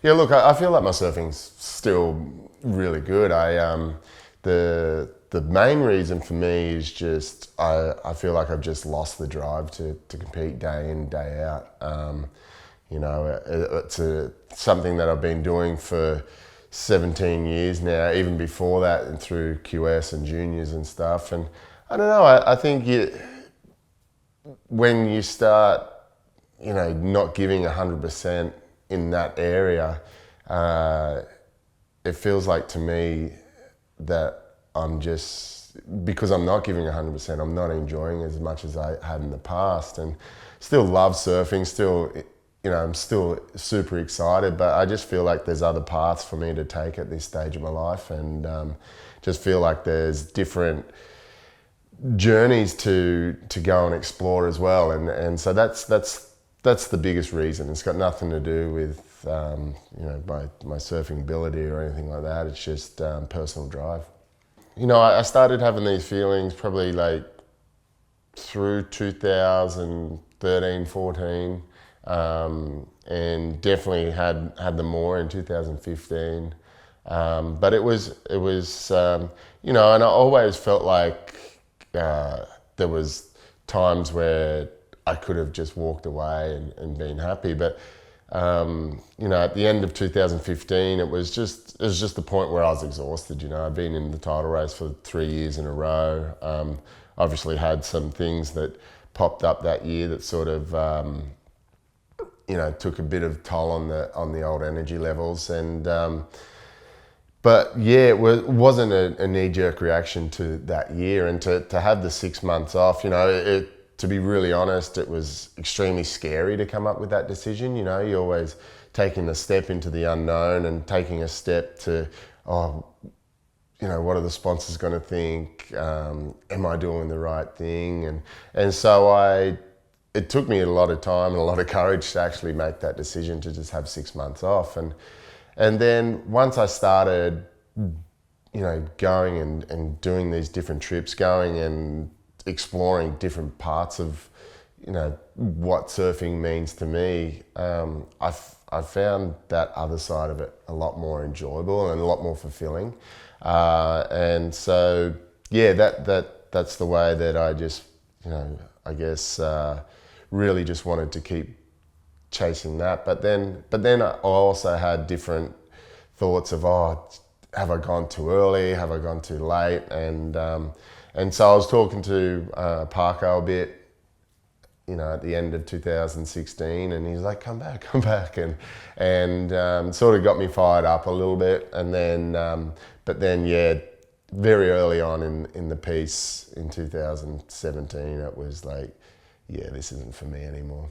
Yeah, look, I feel like my surfing's still really good. The main reason for me is just I feel like I've just lost the drive to compete day in, day out. It's something that I've been doing for 17 years now, even before that, and through QS and juniors and stuff. And I don't know, I think when you start, not giving 100% in that area, it feels like to me that because I'm not giving 100%, I'm not enjoying as much as I had in the past, and still love surfing, I'm still super excited, but I just feel like there's other paths for me to take at this stage of my life, and just feel like there's different journeys to go and explore as well, and so that's the biggest reason. It's got nothing to do with my surfing ability or anything like that. It's just personal drive. I started having these feelings probably like through 2013, 14, and definitely had them more in 2015. But it was and I always felt like there was times where I could have just walked away and been happy, but at the end of 2015, it was just the point where I was exhausted. I'd been in the title race for 3 years in a row. Obviously had some things that popped up that year that sort of took a bit of toll on the old energy levels, and but yeah, it wasn't a knee-jerk reaction to that year, and to have the 6 months off, to be really honest, it was extremely scary to come up with that decision. You're always taking a step into the unknown and taking a step to, what are the sponsors going to think? Am I doing the right thing? And so it took me a lot of time and a lot of courage to actually make that decision to just have 6 months off. And then once I started, going and doing these different trips, going and exploring different parts of, what surfing means to me, I found that other side of it a lot more enjoyable and a lot more fulfilling. And so, yeah, that's the way that I just, I guess, really just wanted to keep chasing that. But then I also had different thoughts of, have I gone too early? Have I gone too late? And so I was talking to Parko a bit, at the end of 2016, and he's like, come back, and sort of got me fired up a little bit. And then, but then, yeah, very early on in the piece in 2017, it was like, yeah, this isn't for me anymore.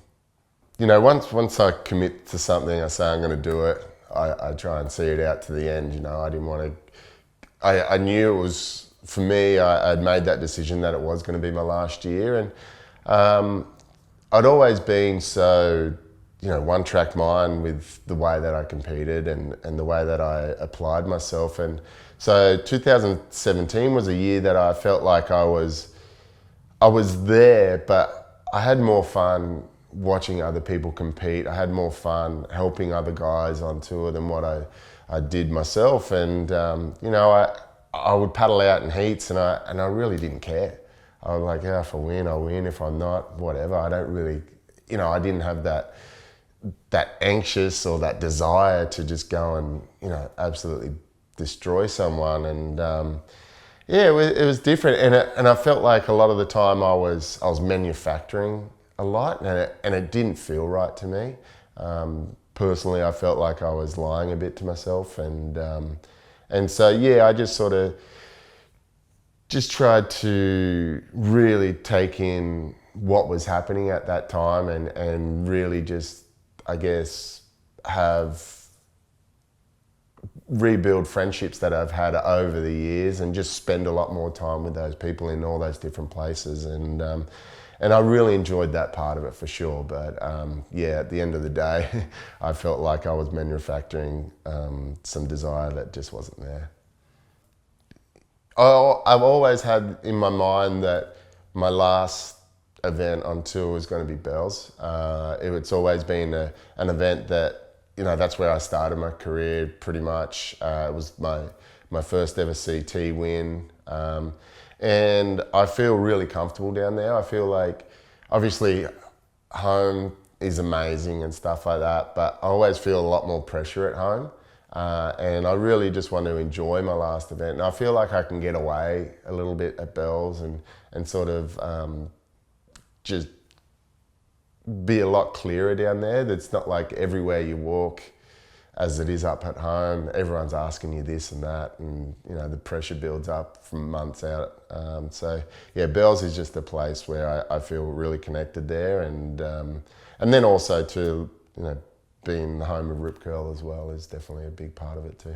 Once I commit to something, I say I'm going to do it. I try and see it out to the end. I didn't want to. I knew it was. For me, I'd made that decision that it was going to be my last year, and I'd always been so, one-track mind with the way that I competed and the way that I applied myself. And so 2017 was a year that I felt like I was there, but I had more fun watching other people compete. I had more fun helping other guys on tour than what I did myself. And, I would paddle out in heats, and I really didn't care. I was like, if I win, I'll win. If I'm not, whatever. I don't really, I didn't have that anxious or that desire to just go and, absolutely destroy someone. And yeah, it was different. And I felt like a lot of the time I was manufacturing a lot, and it didn't feel right to me. Personally, I felt like I was lying a bit to myself, and so, yeah, I just sort of just tried to really take in what was happening at that time, and really just, I guess, rebuild friendships that I've had over the years, and just spend a lot more time with those people in all those different places. And I really enjoyed that part of it for sure. But yeah, at the end of the day, I felt like I was manufacturing some desire that just wasn't there. I've always had in my mind that my last event on tour was going to be Bells. It's always been an event that that's where I started my career pretty much. It was my first ever CT win. And I feel really comfortable down there. I feel like, obviously, home is amazing and stuff like that, but I always feel a lot more pressure at home. And I really just want to enjoy my last event. And I feel like I can get away a little bit at Bells and sort of just be a lot clearer down there. It's not like everywhere you walk as it is up at home. Everyone's asking you this and that, and the pressure builds up from months out. So yeah, Bells is just a place where I feel really connected there, and then also to being the home of Rip Curl as well is definitely a big part of it too.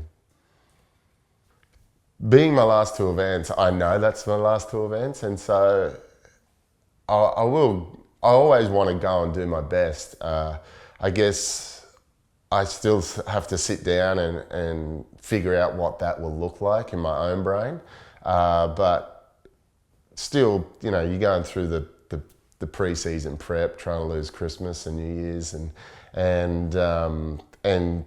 Being my last two events, I know that's my last two events, and so I always want to go and do my best. I guess I still have to sit down and figure out what that will look like in my own brain. But still, you're going through the pre-season prep, trying to lose Christmas and New Year's, and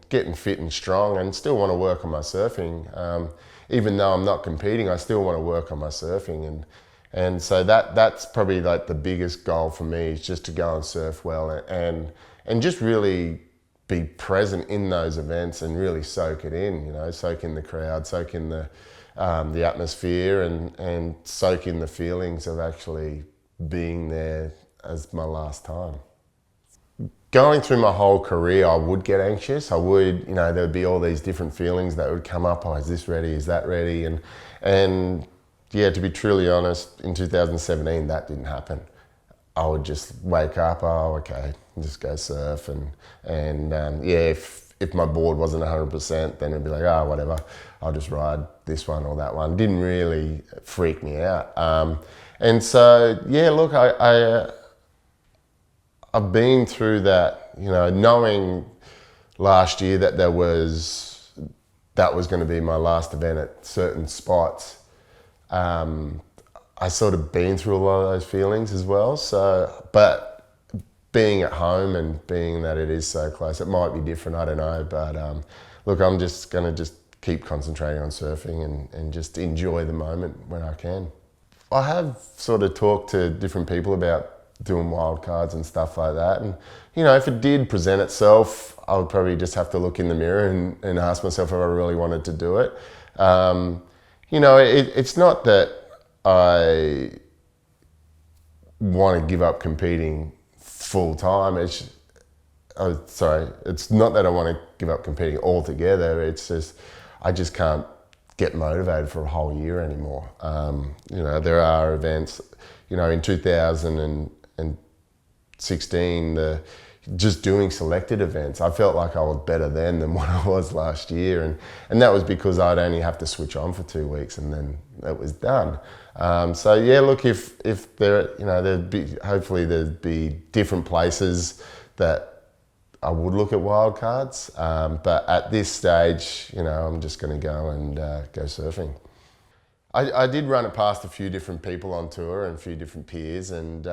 getting fit and strong, and still want to work on my surfing. Even though I'm not competing, I still want to work on my surfing, and so that's probably like the biggest goal for me, is just to go and surf well and just really be present in those events and really soak it in, soak in the crowd, soak in the atmosphere, and soak in the feelings of actually being there as my last time. Going through my whole career, I would get anxious. I would, there would be all these different feelings that would come up. Oh, is this ready? Is that ready? And yeah, to be truly honest, in 2017, that didn't happen. I would just wake up, oh, okay, just go surf. And yeah, if my board wasn't 100%, then it'd be like, oh, whatever, I'll just ride this one or that one. Didn't really freak me out. And so, yeah, look, I've been through that, knowing last year that that was going to be my last event at certain spots. I sort of been through a lot of those feelings as well. So, but being at home and being that it is so close, it might be different, I don't know. But look, I'm just going to keep concentrating on surfing and just enjoy the moment when I can. I have sort of talked to different people about doing wildcards and stuff like that. And, if it did present itself, I would probably just have to look in the mirror and ask myself if I really wanted to do it. It's not that I want to give up competing full time. It's not that I want to give up competing altogether. It's just, I just can't get motivated for a whole year anymore. There are events, in 2016, just doing selected events, I felt like I was better then than what I was last year, and that was because I'd only have to switch on for 2 weeks and then it was done. So yeah, look, if there, hopefully there'd be different places that I would look at wildcards, but at this stage, I'm just going to go and go surfing. I did run it past a few different people on tour and a few different peers, and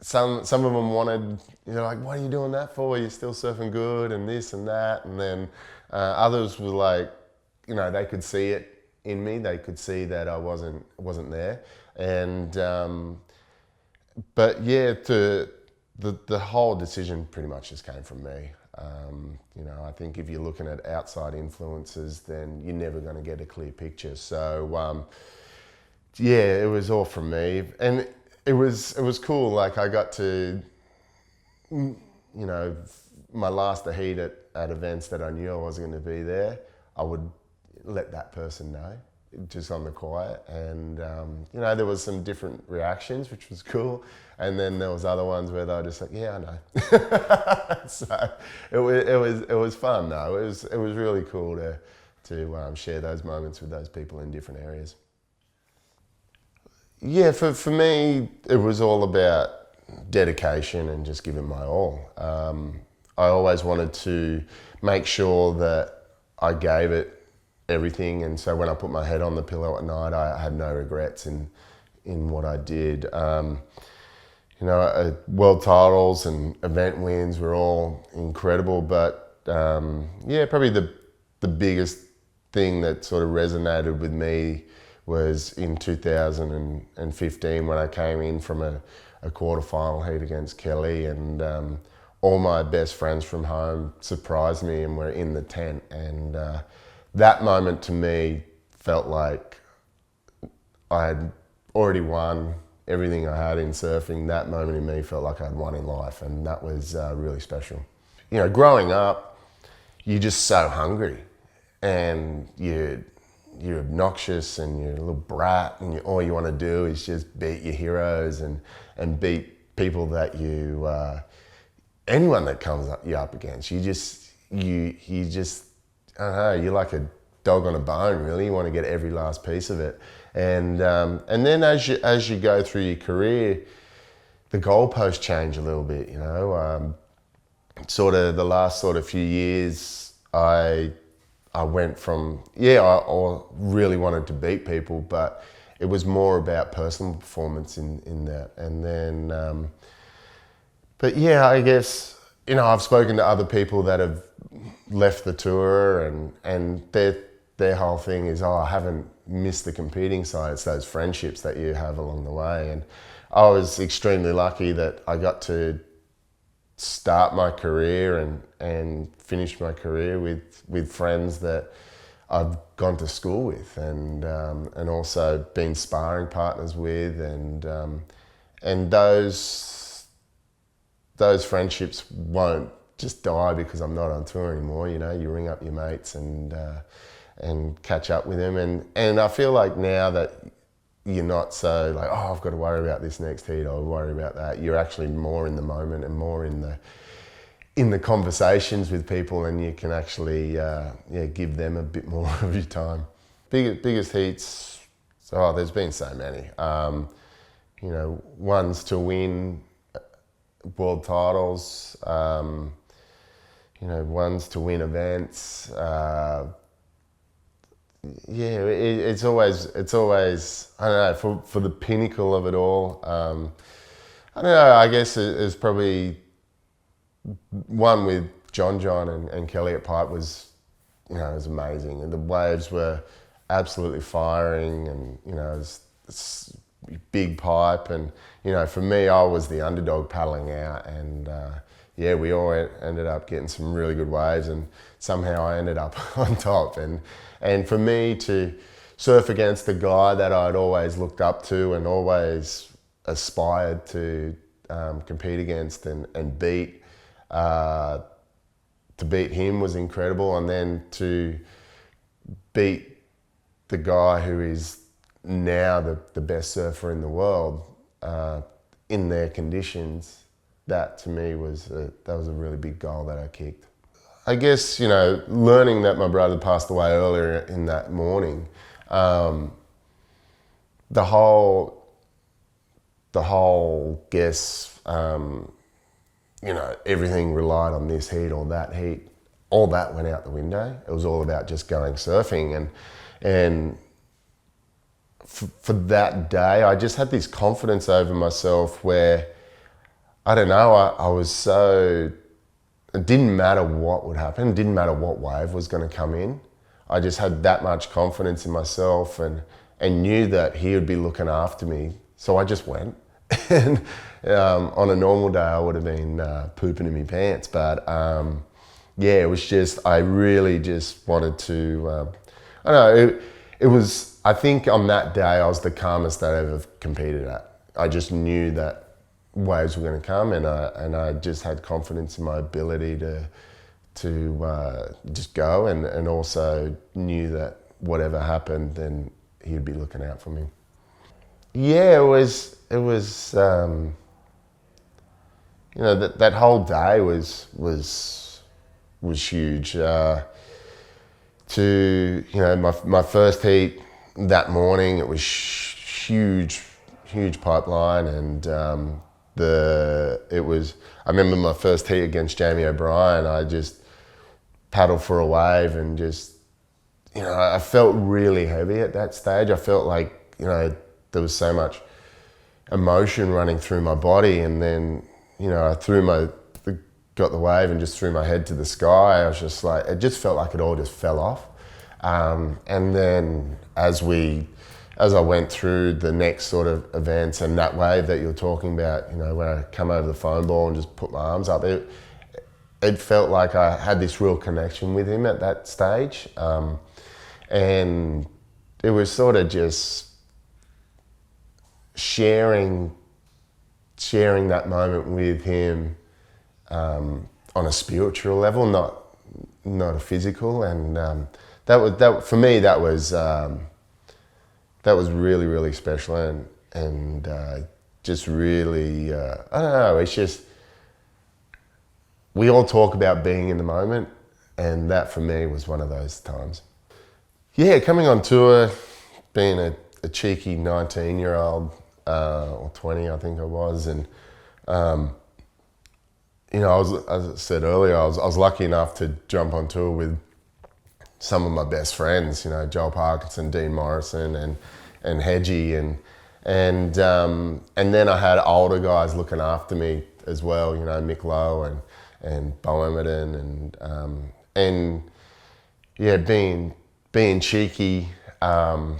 some of them wanted, like, what are you doing that for? You're still surfing good and this and that. And then others were like, they could see it in me. They could see that I wasn't there. And but yeah, the whole decision pretty much just came from me. I think if you're looking at outside influences, then you're never going to get a clear picture. So yeah, it was all from me, and it was cool. Like, I got to, my last heat at events that I knew I wasn't going to be there, I would let that person know, just on the quiet. And there was some different reactions, which was cool. And then there was other ones where they were just like, yeah, I know. So it was fun though. It was really cool to share those moments with those people in different areas. Yeah, for me, it was all about dedication and just giving my all. I always wanted to make sure that I gave it everything, and so when I put my head on the pillow at night, I had no regrets in what I did. world titles and event wins were all incredible, but yeah, probably the biggest thing that sort of resonated with me was in 2015 when I came in from a quarterfinal heat against Kelly, and all my best friends from home surprised me and were in the tent, and that moment to me felt like I had already won everything I had in surfing. That moment in me felt like I'd won in life, and that was really special. Growing up, you're just so hungry, and you're obnoxious, and you're a little brat, and all you want to do is just beat your heroes and beat people that you anyone that comes up you up against. You just I don't know. You're like a dog on a bone, really. You want to get every last piece of it. And then as you go through your career, the goalposts change a little bit. Sort of the last sort of few years, I went from I really wanted to beat people, but it was more about personal performance in that. And then, but yeah, I guess I've spoken to other people that have left the tour, and their whole thing is, I haven't missed the competing side. It's those friendships that you have along the way. And I was extremely lucky that I got to start my career and finish my career with friends that I've gone to school with, and also been sparring partners with, and those friendships won't just die because I'm not on tour anymore. You ring up your mates and catch up with them, and I feel like now that you're not so like, I've got to worry about this next heat, I'll worry about that. You're actually more in the moment and more in the conversations with people, and you can actually give them a bit more of your time. Biggest heats, there's been so many. Ones to win world titles, ones to win events. It's always I don't know, for the pinnacle of it all. I don't know, I guess it's probably one with John and Kelly at Pipe was was amazing, and the waves were absolutely firing, and it was big pipe, and for me, I was the underdog paddling out, and we all ended up getting some really good waves, and somehow I ended up on top, and for me to surf against the guy that I'd always looked up to and always aspired to compete against and beat, to beat him was incredible, and then to beat the guy who is now the best surfer in the world in their conditions, that to me was that was a really big goal that I kicked. I guess, learning that my brother passed away earlier in that morning, the whole guess, everything relied on this heat or that heat. All that went out the window. It was all about just going surfing, and for that day, I just had this confidence over myself where, I don't know, I was so, it didn't matter what would happen, it didn't matter what wave was going to come in. I just had that much confidence in myself, and knew that he would be looking after me. So I just went. And on a normal day, I would have been pooping in my pants. But it was just, I really just wanted to, I don't know, it was, I think on that day, I was the calmest that I ever competed at. I just knew that waves were going to come, and I just had confidence in my ability to just go, and also knew that whatever happened, then he'd be looking out for me. Yeah, it was that whole day was huge. My first heat that morning, it was huge pipeline, and I remember my first heat against Jamie O'Brien. I just paddled for a wave, and just I felt really heavy at that stage. I felt like there was so much emotion running through my body, and then I got the wave and just threw my head to the sky. I was just like, it just felt like it all just fell off. And then as I went through the next sort of events and that wave that you're talking about, when I come over the foam ball and just put my arms up, it felt like I had this real connection with him at that stage. And it was sort of just sharing that moment with him on a spiritual level, not a physical. And that for me, that was really, really special, and just really, I don't know, it's just, we all talk about being in the moment, and that for me was one of those times. Yeah, coming on tour, being a cheeky 19-year-old, or 20, I think I was, and as I said earlier, I was lucky enough to jump on tour with some of my best friends, Joel Parkinson, Dean Morrison, and Hedgie, and then I had older guys looking after me as well, Mick Lowe and Bo Emerton, and yeah, being cheeky, and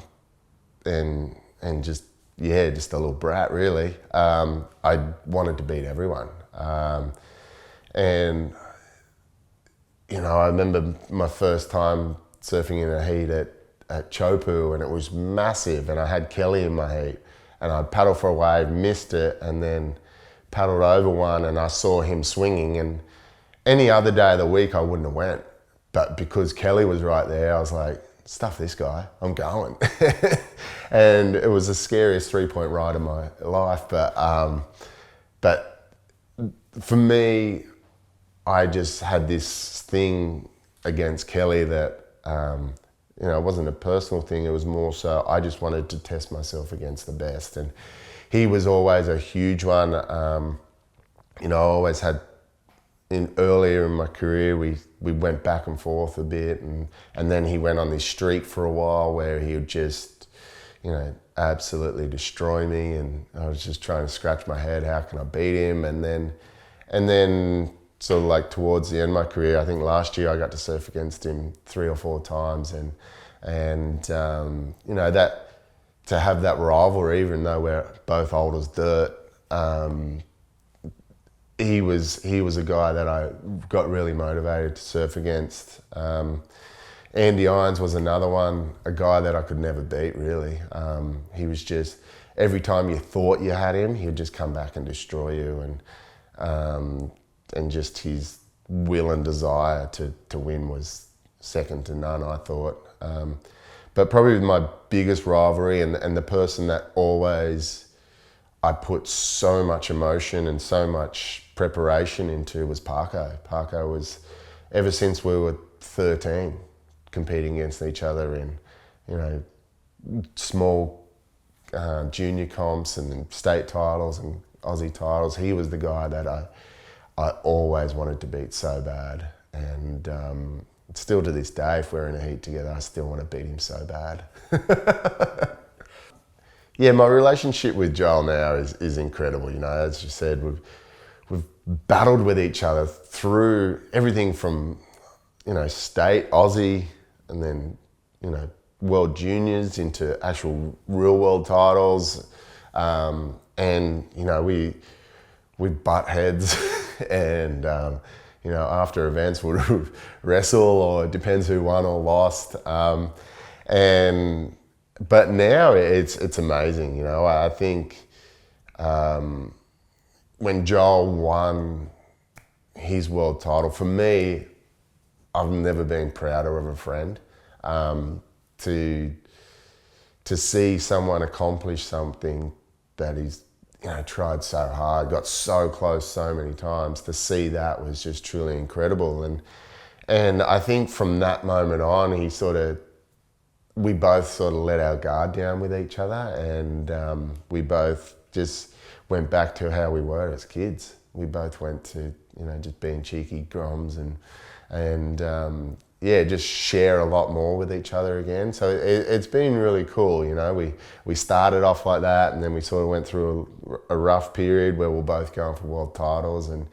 just a little brat really. I wanted to beat everyone, and I remember my first time surfing in a heat at Chopu, and it was massive, and I had Kelly in my heat, and I'd paddle for a wave, missed it, and then paddled over one, and I saw him swinging, and any other day of the week I wouldn't have went, but because Kelly was right there, I was like, stuff this guy, I'm going. And it was the scariest 3-point ride of my life, but for me, I just had this thing against Kelly that, it wasn't a personal thing. It was more so I just wanted to test myself against the best. And he was always a huge one. I always had, earlier in my career, we went back and forth a bit. And then he went on this streak for a while where he would just, absolutely destroy me. And I was just trying to scratch my head. How can I beat him? And then sort of like towards the end of my career, I think last year I got to surf against him 3 or 4 times, and that, to have that rivalry, even though we're both old as dirt, he was a guy that I got really motivated to surf against. Andy Irons was another one, a guy that I could never beat really. He was just, every time you thought you had him, he'd just come back and destroy you, and just his will and desire to win was second to none, I thought. But probably my biggest rivalry, and the person that always I put so much emotion and so much preparation into, was Parko. Parko was, ever since we were 13, competing against each other in, small junior comps and state titles and Aussie titles. He was the guy that I always wanted to beat so bad, and still to this day, if we're in a heat together, I still want to beat him so bad. Yeah, my relationship with Joel now is incredible. As you said, we've battled with each other through everything from state, Aussie, and then world juniors into actual real world titles, and we butt heads. And after events we'll wrestle, or it depends who won or lost. But now it's amazing. I think when Joel won his world title, for me, I've never been prouder of a friend. To see someone accomplish something that he's tried so hard, got so close so many times, to see that was just truly incredible. And I think from that moment on, we both sort of let our guard down with each other, and we both just went back to how we were as kids. We both went to just being cheeky groms, and yeah, just share a lot more with each other again. So it's been really cool, you know. We started off like that, and then we sort of went through a rough period where we're both going for world titles, and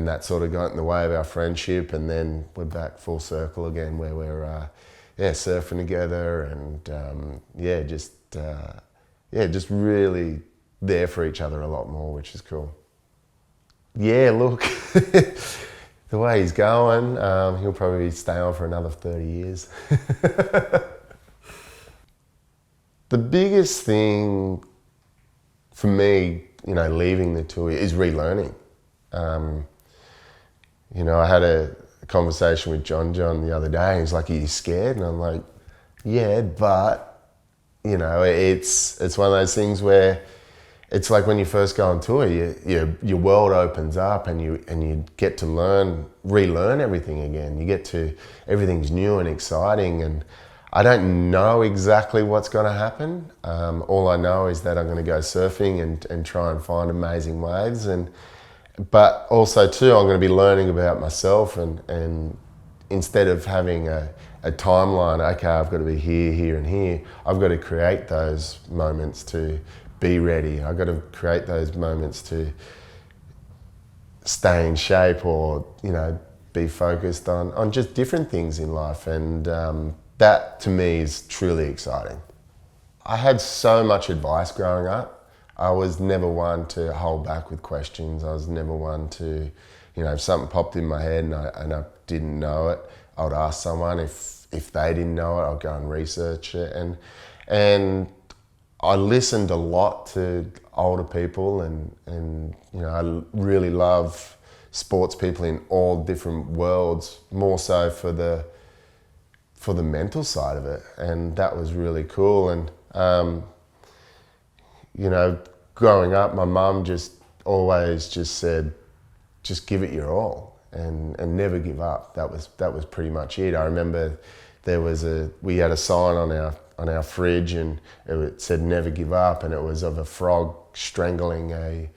that sort of got in the way of our friendship. And then we're back full circle again, where we're surfing together, and just really there for each other a lot more, which is cool. Yeah, look, the way he's going, he'll probably stay on for another 30 years. The biggest thing for me, you know, leaving the tour is relearning. You know, I had a conversation with John the other day. He's like, "Are you scared?" And I'm like, "Yeah, but you know, it's one of those things where it's like when you first go on tour, your world opens up, and you get to relearn everything again. Everything's new and exciting, and I don't know exactly what's going to happen. All I know is that I'm going to go surfing and try and find amazing waves, but also too, I'm going to be learning about myself, and instead of having a timeline, okay, I've got to be here, here, and here, I've got to create those moments to be ready. I've got to create those moments to stay in shape, or, you know, be focused on just different things in life. And that to me is truly exciting. I had so much advice growing up. I was never one to hold back with questions. I was never one to, you know, if something popped in my head and I didn't know it, I would ask someone. If they didn't know it, I'd go and research it. And I listened a lot to older people, and you know, I really love sports people in all different worlds, more so for the mental side of it, and that was really cool. And you know, growing up, my mum just always just said, just give it your all and never give up. That was pretty much it. I remember we had a sign on our fridge, and it said never give up, and it was of a frog strangling I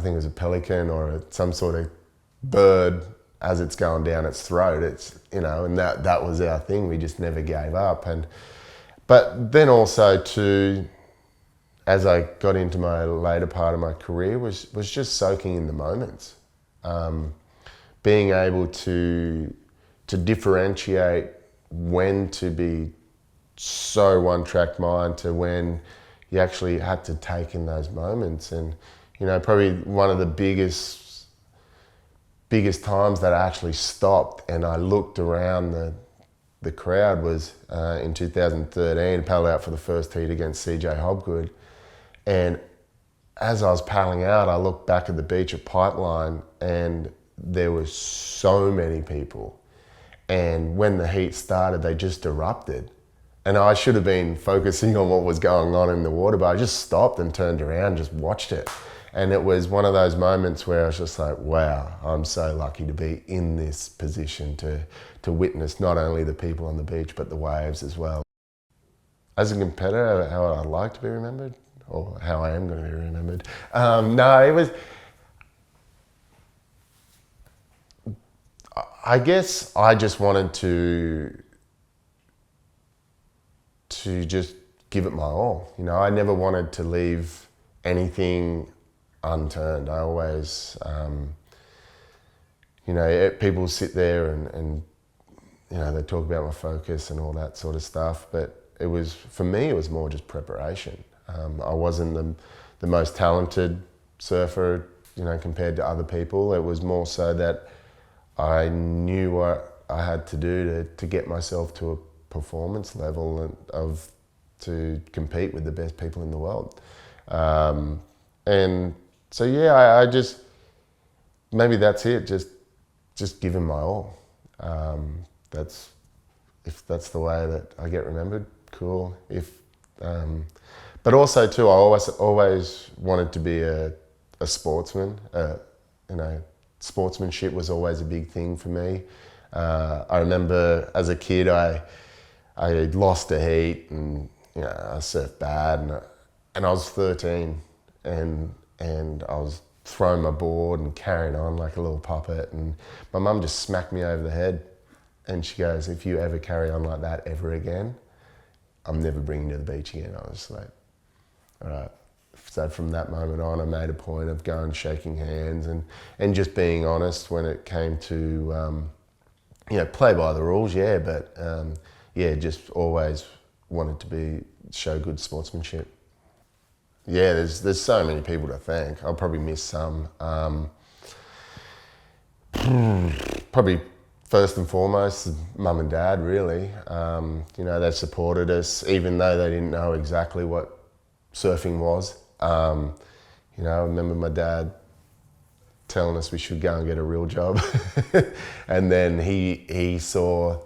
think it was a pelican or some sort of bird as it's going down its throat. It's, you know, and that was our thing. We just never gave up. But then also too, as I got into my later part of my career, was just soaking in the moments, being able to differentiate when to be so one-track mind to when you actually had to take in those moments. And you know, probably one of the biggest times that I actually stopped and I looked around the crowd was in 2013, paddled out for the first heat against CJ Hobgood. And as I was paddling out, I looked back at the beach at Pipeline, and there were so many people. And when the heat started, they just erupted. And I should have been focusing on what was going on in the water, but I just stopped and turned around and just watched it. And it was one of those moments where I was just like, wow, I'm so lucky to be in this position to witness not only the people on the beach, but the waves as well. As a competitor, how I'd like to be remembered, or how I am going to be remembered. I guess I just wanted to just give it my all. You know, I never wanted to leave anything unturned. I always, you know, people sit there and you know, they talk about my focus and all that sort of stuff, but for me, it was more just preparation. I wasn't the most talented surfer, you know, compared to other people. It was more so that I knew what I had to do to get myself to a performance level to compete with the best people in the world. And so yeah, I just, maybe that's it. Just give him my all. If that's the way that I get remembered, cool. But also too, I always wanted to be a sportsman. You know, sportsmanship was always a big thing for me. I remember as a kid, I lost a heat, and you know, I surfed bad, and I was 13, and I was throwing my board and carrying on like a little puppet, and my mum just smacked me over the head, And she goes, if you ever carry on like that ever again, I'm never bringing you to the beach again. I was like, all right. So from that moment on, I made a point of going shaking hands and just being honest when it came to, play by the rules, yeah, but just always wanted to show good sportsmanship. Yeah, there's so many people to thank. I'll probably miss some. Probably first and foremost, mum and dad, really. They supported us, even though they didn't know exactly what surfing was. I remember my dad telling us we should go and get a real job. And then he saw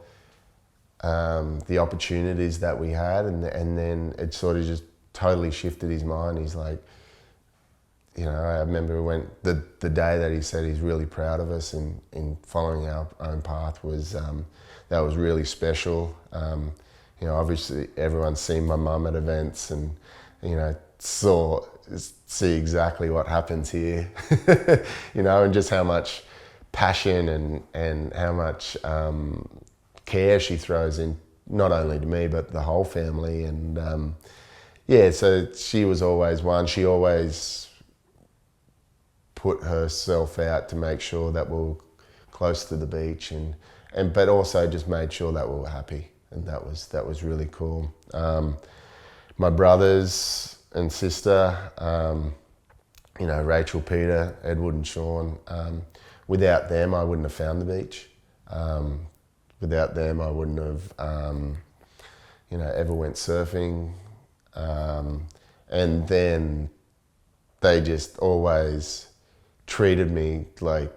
the opportunities that we had, and then it sort of just totally shifted his mind. He's like, I remember when the day that he said he's really proud of us in following our own path was, that was really special. Obviously everyone's seen my mum at events and, see exactly what happens here, and just how much passion and how much care she throws in, not only to me, but the whole family. And so she was always one. She always put herself out to make sure that we're close to the beach but also just made sure that we were happy. And that was really cool. My brothers and sister, Rachel, Peter, Edward and Sean, without them I wouldn't have found the beach. Without them I wouldn't have ever went surfing. And then they just always treated me like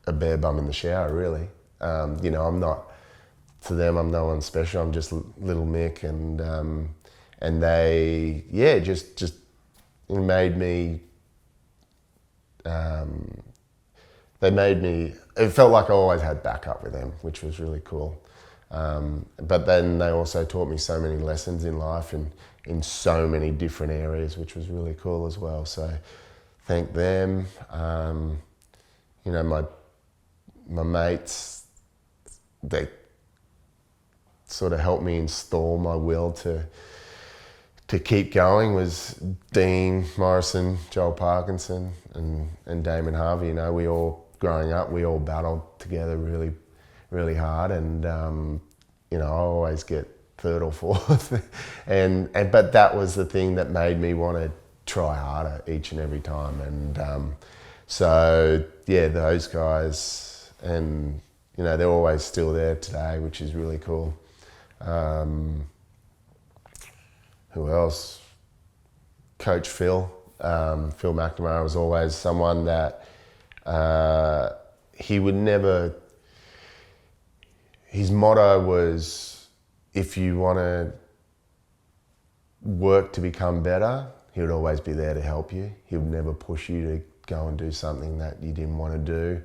a bare bum in the shower, really. I'm not, to them, I'm no one special. I'm just little Mick, and they, just made me. They made me. It felt like I always had backup with them, which was really cool. But then they also taught me so many lessons in life and in so many different areas, which was really cool as well. So thank them. My mates, they sort of helped me install my will to keep going, was Dean Morrison, Joel Parkinson and Damon Harvey. We all, growing up, we all battled together really, really hard, and I always get third or fourth. But that was the thing that made me want to try harder each and every time. And those guys, and they're always still there today, which is really cool. Who else? Coach Phil. Phil McNamara was always someone that he would never. His motto was, if you want to work to become better, he would always be there to help you. He would never push you to go and do something that you didn't want to do.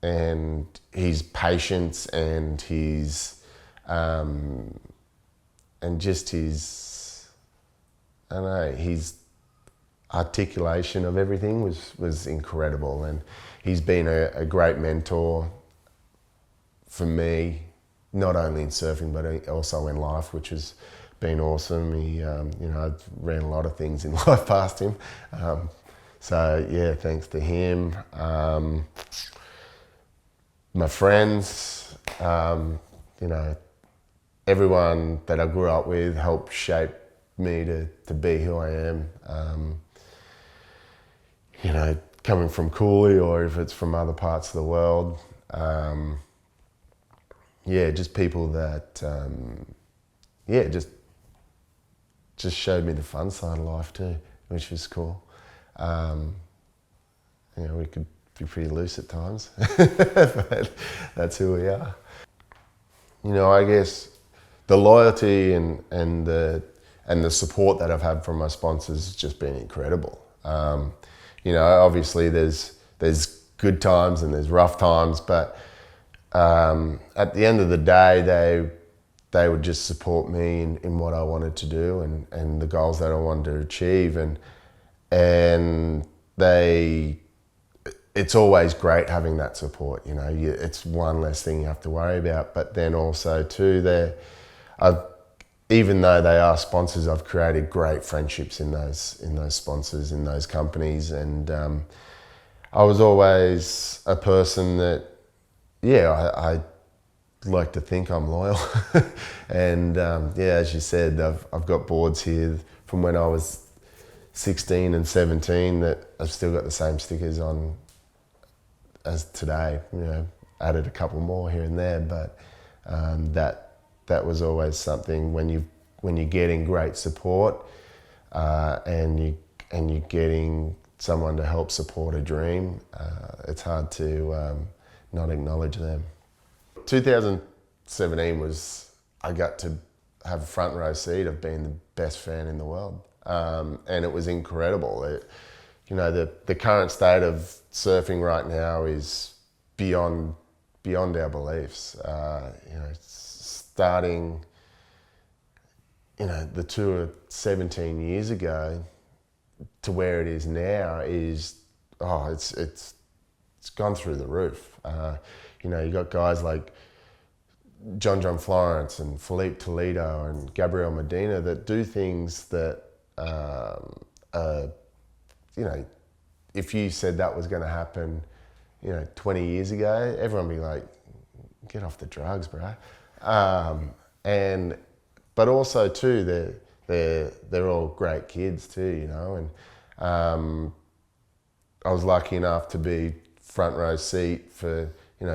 And his patience and his his articulation of everything was incredible. And he's been a great mentor for me, not only in surfing, but also in life, which has been awesome. He, I've ran a lot of things in life past him. Thanks to him. My friends, everyone that I grew up with helped shape me to be who I am. Coming from Cooley, or if it's from other parts of the world. Just people that, just showed me the fun side of life too, which was cool. We could be pretty loose at times, but that's who we are. I guess the loyalty and the support that I've had from my sponsors has just been incredible. Obviously there's good times and there's rough times, but at the end of the day, they would just support me in what I wanted to do and the goals that I wanted to achieve, and it's always great having that support. You know, it's one less thing you have to worry about. But then also too, even though they are sponsors, I've created great friendships in those sponsors, in those companies, and I was always a person that, I like to think I'm loyal, and as you said, I've got boards here from when I was 16 and 17 that I've still got the same stickers on as today. You know, added a couple more here and there, but that was always something when you're getting great support and you're getting someone to help support a dream. It's hard to not acknowledge them. 2017 I got to have a front row seat of being the best fan in the world, and it was incredible. The current state of surfing right now is beyond our beliefs. Starting, the tour 17 years ago to where it is now is, it's gone through the roof. You got guys like John Florence and Philippe Toledo and Gabriel Medina that do things that, if you said that was going to happen, 20 years ago, everyone would be like, get off the drugs, bro. But also too, they're all great kids too, and I was lucky enough to be front row seat for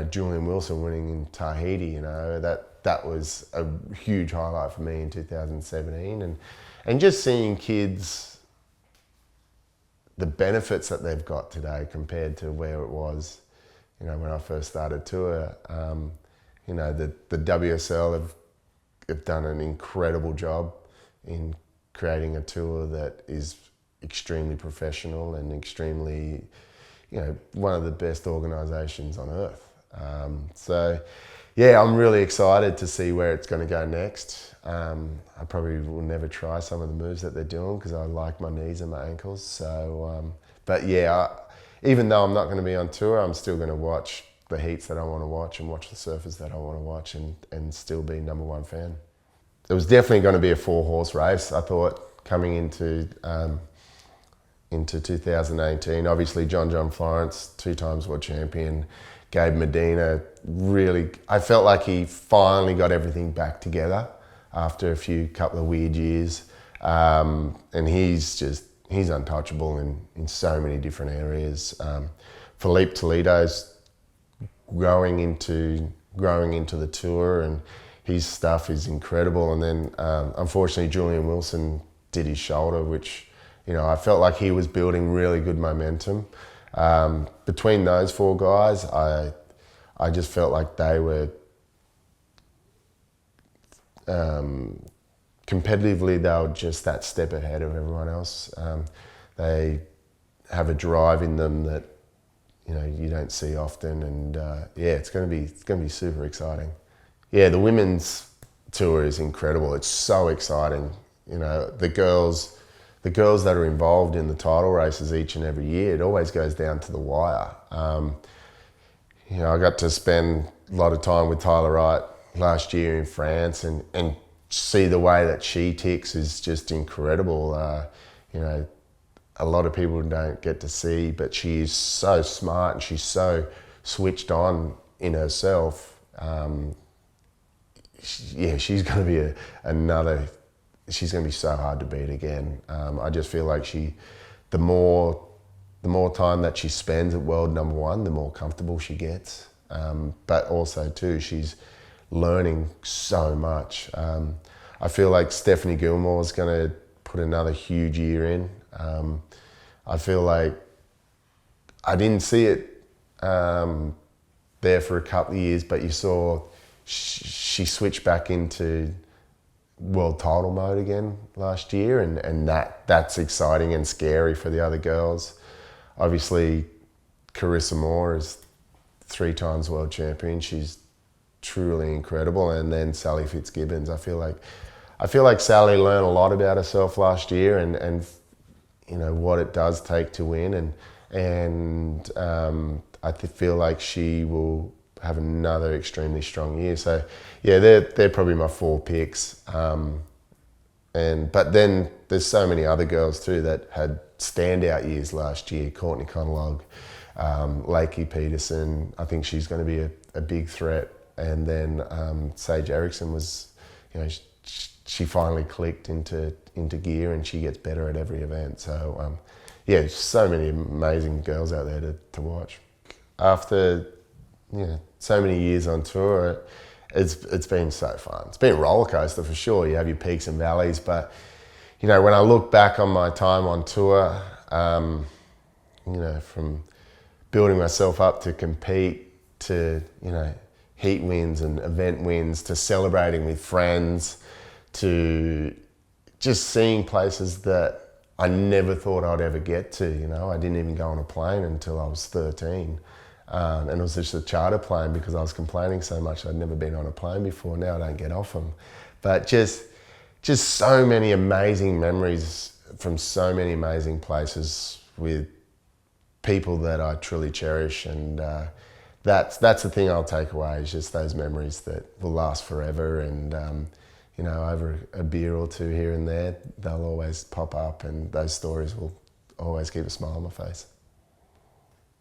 Julian Wilson winning in Tahiti. That was a huge highlight for me in 2017, and just seeing kids, the benefits that they've got today compared to where it was, when I first started tour. The WSL have done an incredible job in creating a tour that is extremely professional and extremely, one of the best organisations on earth. I'm really excited to see where it's going to go next. I probably will never try some of the moves that they're doing because I like my knees and my ankles. Even though I'm not going to be on tour, I'm still going to watch the heats that I want to watch and watch the surfers that I want to watch and still be number one fan. It was definitely going to be a 4-horse race, I thought, coming into 2018. Obviously, John Florence, 2 times world champion. Gabe Medina, really, I felt like he finally got everything back together after a couple of weird years. And he's untouchable in so many different areas. Philippe Toledo's growing into the tour, and his stuff is incredible. And then unfortunately Julian Wilson did his shoulder, which I felt like he was building really good momentum. Between those 4 guys, I just felt like they were competitively, they were just that step ahead of everyone else. They have a drive in them that you don't see often, and it's going to be super exciting. Yeah, the women's tour is incredible. It's so exciting. The girls that are involved in the title races each and every year, it always goes down to the wire. I got to spend a lot of time with Tyler Wright last year in France, and see the way that she ticks is just incredible. A lot of people don't get to see, but she is so smart and she's so switched on in herself. She's going to be she's going to be so hard to beat again. I just feel like the more time that she spends at world number 1, the more comfortable she gets. But also too, she's learning so much. I feel like Stephanie Gilmore is going to put another huge year in. I feel like I didn't see it there for a couple of years, but you saw she switched back into world title mode again last year, and that's exciting and scary for the other girls. Obviously, Carissa Moore is 3 times world champion. She's truly incredible. And then Sally Fitzgibbons. I feel like Sally learned a lot about herself last year, and what it does take to win, and feel like she will have another extremely strong year. So yeah, they're probably my 4 picks. But then there's so many other girls too that had standout years last year. Courtney Conlog, Lakey Peterson. I think she's going to be a big threat. And then Sage Eriksson was, she finally clicked into gear, and she gets better at every event. So yeah, so many amazing girls out there to watch. After so many years on tour, it's been so fun. It's been a roller coaster for sure. You have your peaks and valleys, but when I look back on my time on tour, from building myself up to compete to heat wins and event wins to celebrating with friends to just seeing places that I never thought I'd ever get to. I didn't even go on a plane until I was 13. And it was just a charter plane because I was complaining so much I'd never been on a plane before. Now I don't get off them. But just so many amazing memories from so many amazing places with people that I truly cherish. And that's the thing I'll take away, is just those memories that will last forever. And over a beer or two here and there, they'll always pop up, and those stories will always keep a smile on my face.